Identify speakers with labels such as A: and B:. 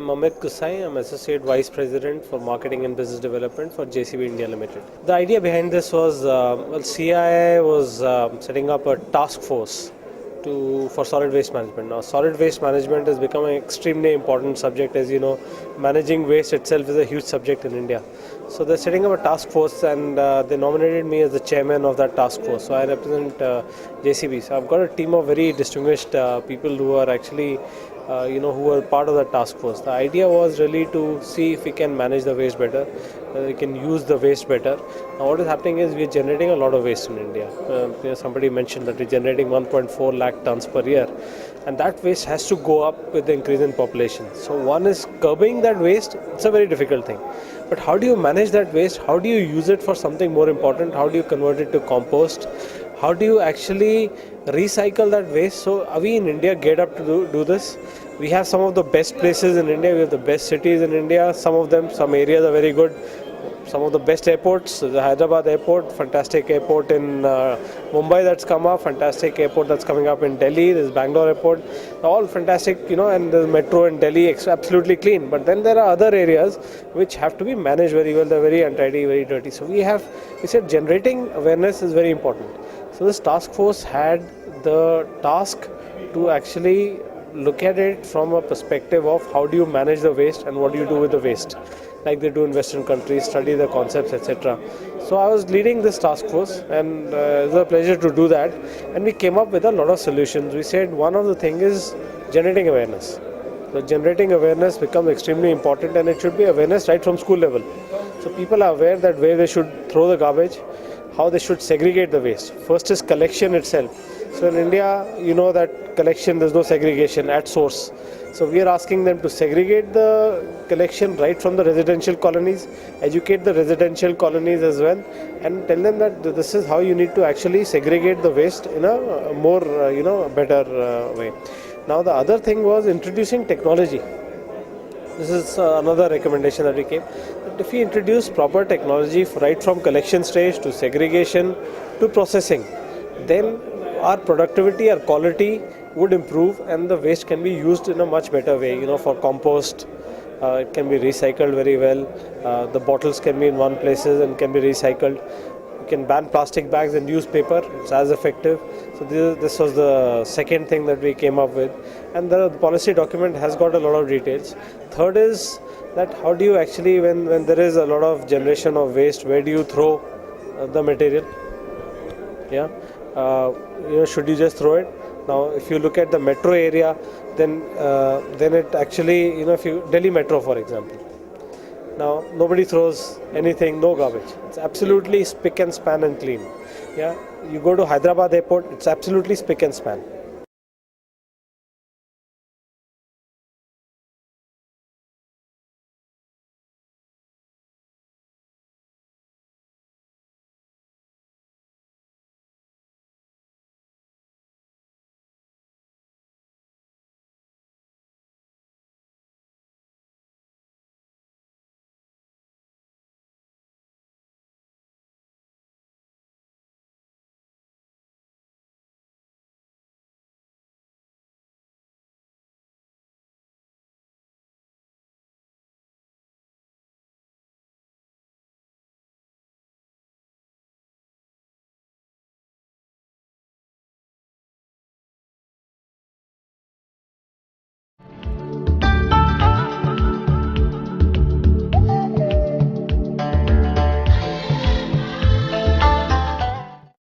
A: Amit Kusai. I'm Associate Vice President for Marketing and Business Development for JCB India Limited. The idea behind this was, CII was setting up a task force for solid waste management. Now, solid waste management has become an extremely important subject. As you know, managing waste itself is a huge subject in India. So they're setting up a task force, and they nominated me as the chairman of that task force. So I represent JCB. So I've got a team of very distinguished people who are actually who were part of the task force. The idea was really to see if we can manage the waste better, we can use the waste better. Now what is happening is we are generating a lot of waste in India. Somebody mentioned that we're generating 1.4 lakh tons per year, and that waste has to go up with the increase in population. So one is curbing that waste. It's a very difficult thing. But how do you manage that waste? How do you use it for something more important? How do you convert it to compost? How do you actually recycle that waste? So are we in India geared up to do this? We have some of the best places in India. We have the best cities in India. Some areas are very good. Some of the best airports, the Hyderabad airport, fantastic airport in Mumbai that's come up, fantastic airport that's coming up in Delhi, there's Bangalore airport, all fantastic, and the metro in Delhi, absolutely clean. But then there are other areas which have to be managed very well. They're very untidy, very dirty. So we said generating awareness is very important. So this task force had the task to actually look at it from a perspective of how do you manage the waste and what do you do with the waste, like they do in Western countries, study the concepts, etc. So I was leading this task force, and it was a pleasure to do that. And we came up with a lot of solutions. We said one of the things is generating awareness. So generating awareness becomes extremely important, and it should be awareness right from school level. So people are aware that where they should throw the garbage, how they should segregate the waste. First is collection itself. So in India, you know that collection, there's no segregation at source. So we are asking them to segregate the collection right from the residential colonies, educate the residential colonies as well, and tell them that this is how you need to actually segregate the waste in a more, better way. Now the other thing was introducing technology. This is another recommendation that we came. That if we introduce proper technology right from collection stage to segregation to processing, then our productivity, our quality would improve, and the waste can be used in a much better way, for compost. It can be recycled very well. The bottles can be in one places and can be recycled. You can ban plastic bags and use paper. It's as effective. So this was the second thing that we came up with. And the policy document has got a lot of details. Third is that how do you actually, when there is a lot of generation of waste, where do you throw the material? Yeah. Should you just throw it? Now, if you look at the metro area, then it actually, if you Delhi Metro, for example. Now, nobody throws anything, no garbage. It's absolutely spick and span and clean. Yeah, you go to Hyderabad airport, it's absolutely spick and span.